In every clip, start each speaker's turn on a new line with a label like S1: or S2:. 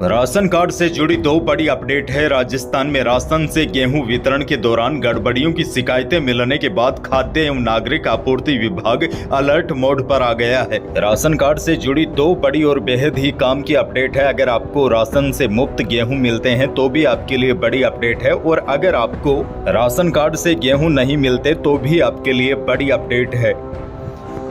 S1: Ration card से जुड़ी दो बड़ी अपडेट है। राजस्थान में राशन से गेहूं वितरण के दौरान गड़बड़ियों की शिकायतें मिलने के बाद खाद्य एवं नागरिक आपूर्ति विभाग अलर्ट मोड पर आ गया है। राशन कार्ड से जुड़ी दो बड़ी और बेहद ही काम की अपडेट है। अगर आपको राशन से मुफ्त गेहूं मिलते हैं तो भी आपके लिए बड़ी अपडेट है, और अगर आपको राशन कार्ड से गेहूं नहीं मिलते तो भी आपके लिए बड़ी अपडेट है।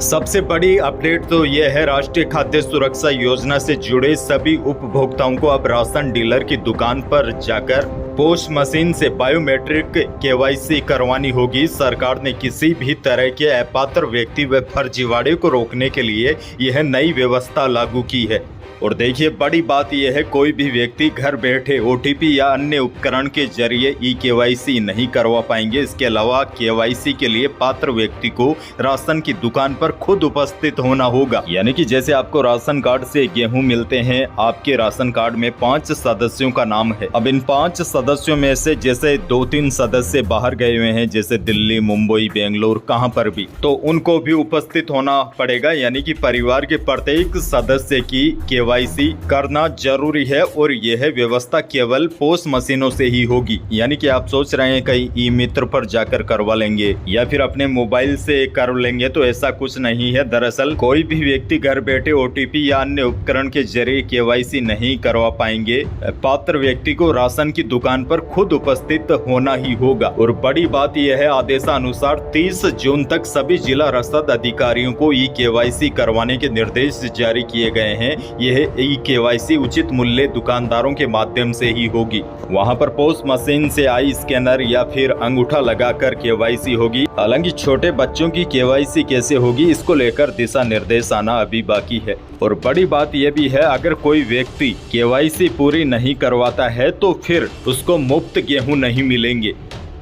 S1: सबसे बड़ी अपडेट तो यह है, राष्ट्रीय खाद्य सुरक्षा योजना से जुड़े सभी उपभोक्ताओं को अब राशन डीलर की दुकान पर जाकर पोस मशीन से बायोमेट्रिक केवाईसी करवानी होगी। सरकार ने किसी भी तरह के अपात्र व्यक्ति व फर्जीवाड़े को रोकने के लिए यह नई व्यवस्था लागू की है। और देखिए, बड़ी बात यह है, कोई भी व्यक्ति घर बैठे ओटीपी या अन्य उपकरण के जरिए केवाईसी नहीं करवा पाएंगे। इसके अलावा केवाईसी के लिए पात्र व्यक्ति को राशन की दुकान पर खुद उपस्थित होना होगा। यानी कि जैसे आपको राशन कार्ड से गेहूं मिलते हैं, आपके राशन कार्ड में 5 सदस्यों का नाम है। अब इन 5 सदस्यों में से जैसे 2-3 सदस्य बाहर गए हुए हैं, जैसे दिल्ली, मुंबई, बेंगलोर, कहां पर भी, तो उनको भी उपस्थित होना पड़ेगा। यानी कि परिवार के प्रत्येक सदस्य की केवाईसी करना जरूरी है, और यह व्यवस्था केवल पोस मशीनों से ही होगी। यानी कि आप सोच रहे हैं कहीं ई मित्र पर जाकर करवा लेंगे या फिर अपने मोबाइल से कर लेंगे, तो ऐसा कुछ नहीं है। दरअसल कोई भी व्यक्ति घर बैठे ओटीपी या अन्य उपकरण के जरिए केवाईसी नहीं करवा पाएंगे। पात्र व्यक्ति को राशन की दुकान पर खुद उपस्थित होना ही होगा। और बड़ी बात यह है, आदेशानुसार 30 जून तक सभी जिला रसद अधिकारियों को ई केवाईसी करवाने के निर्देश जारी किए गए हैं। यह ई केवाईसी उचित मूल्य दुकानदारों के माध्यम से ही होगी। वहां पर पोस्ट मशीन से आई स्कैनर या फिर अंगूठा लगाकर केवाईसी होगी। हालांकि छोटे बच्चों की केवाईसी कैसे होगी, इसको लेकर दिशा निर्देश आना अभी बाकी है। और बड़ी बात यह भी है, अगर कोई व्यक्ति केवाईसी पूरी नहीं करवाता है तो फिर उसको मुफ्त गेहूं नहीं मिलेंगे।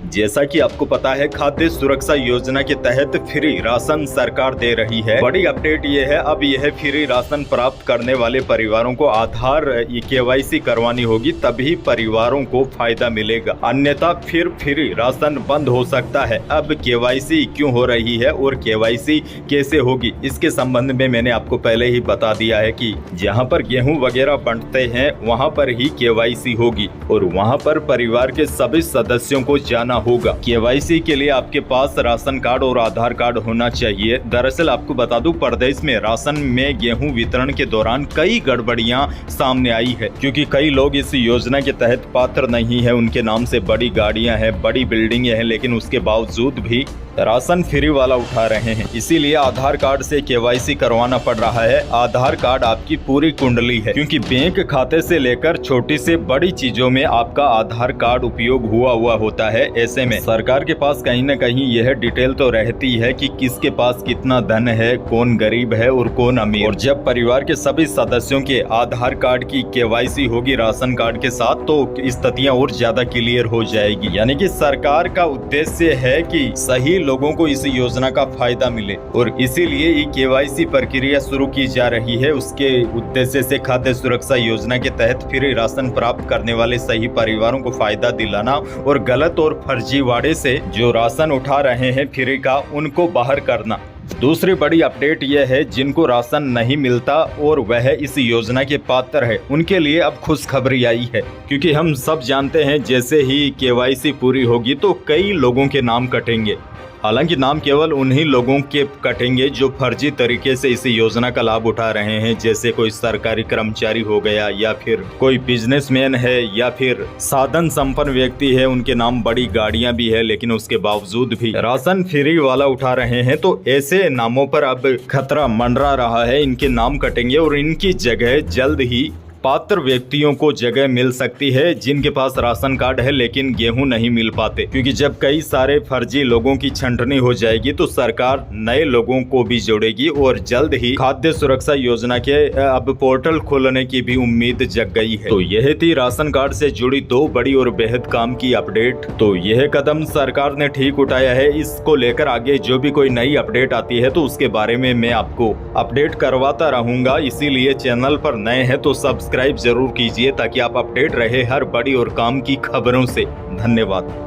S1: जैसा कि आपको पता है, खाद्य सुरक्षा योजना के तहत फ्री राशन सरकार दे रही है। बड़ी अपडेट ये है, अब यह फ्री राशन प्राप्त करने वाले परिवारों को आधार केवाईसी करवानी होगी, तभी परिवारों को फायदा मिलेगा। अन्यथा फिर फ्री राशन बंद हो सकता है। अब केवाईसी क्यों हो रही है और केवाईसी कैसे होगी, इसके संबंध में मैंने आपको पहले ही बता दिया है कि जहां पर गेहूं वगैरह बंटते हैं वहां पर ही केवाईसी होगी, और वहां पर परिवार के सभी सदस्यों को जाना होगा। केवाईसी के लिए आपके पास राशन कार्ड और आधार कार्ड होना चाहिए। दरअसल आपको बता दूं, प्रदेश में राशन में गेहूं वितरण के दौरान कई गड़बड़ियां सामने आई है, क्योंकि कई लोग इस योजना के तहत पात्र नहीं है। उनके नाम से बड़ी गाड़ियां हैं, बड़ी बिल्डिंगें हैं, लेकिन उसके बावजूद भी राशन फ्री वाला उठा रहे हैं। इसीलिए आधार कार्ड से केवाईसी करवाना पड़ रहा है। आधार कार्ड आपकी पूरी कुंडली है, क्योंकि बैंक खाते से लेकर छोटी से बड़ी चीजों में आपका आधार कार्ड उपयोग हुआ होता है। ऐसे में सरकार के पास कहीं न कहीं यह डिटेल तो रहती है कि किसके पास कितना धन है, कौन गरीब है और कौन अमीर। और जब परिवार के सभी सदस्यों के आधार कार्ड की केवाईसी होगी राशन कार्ड के साथ, तो स्थितियां और ज्यादा क्लियर हो जाएगी। यानी कि सरकार का उद्देश्य है कि सही लोगों को इस योजना का फायदा मिले, और इसीलिए ये केवाईसी प्रक्रिया शुरू की जा रही है। उसके उद्देश्य से खाद्य सुरक्षा योजना के तहत फ्री राशन प्राप्त करने वाले सही परिवारों को फायदा दिलाना, और गलत और फर्जीवाड़े से जो राशन उठा रहे हैं फ्री का, उनको बाहर करना। दूसरी बड़ी अपडेट यह है, जिनको राशन नहीं मिलता और वह इस योजना के पात्र है, उनके लिए अब खुशखबरी आई है। क्योंकि हम सब जानते हैं, जैसे ही केवाईसी पूरी होगी तो कई लोगों के नाम कटेंगे। हालांकि नाम केवल उन्हीं लोगों के कटेंगे जो फर्जी तरीके से इस योजना का लाभ उठा रहे हैं, जैसे कोई सरकारी कर्मचारी हो गया, या फिर कोई बिजनेसमैन है, या फिर साधन संपन्न व्यक्ति है, उनके नाम बड़ी गाड़ियां भी है, लेकिन उसके बावजूद भी राशन फ्री वाला उठा रहे हैं। तो ऐसे नामों पर अब खतरा मंडरा रहा है, इनके नाम कटेंगे और इनकी जगह जल्द ही पात्र व्यक्तियों को जगह मिल सकती है, जिनके पास राशन कार्ड है लेकिन गेहूं नहीं मिल पाते। क्योंकि जब कई सारे फर्जी लोगों की छंटनी हो जाएगी तो सरकार नए लोगों को भी जोड़ेगी, और जल्द ही खाद्य सुरक्षा योजना के अब पोर्टल खोलने की भी उम्मीद जग गई है। तो यह थी राशन कार्ड से जुड़ी दो बड़ी और बेहद काम की अपडेट। तो यह कदम सरकार ने ठीक उठाया है। इसको लेकर आगे जो भी कोई नई अपडेट आती है तो उसके बारे में मैं आपको अपडेट करवाता रहूंगा। इसीलिए चैनल पर नए हैं तो सब्सक्राइब जरूर कीजिए, ताकि आप अपडेट रहे हर बड़ी और काम की खबरों से। धन्यवाद।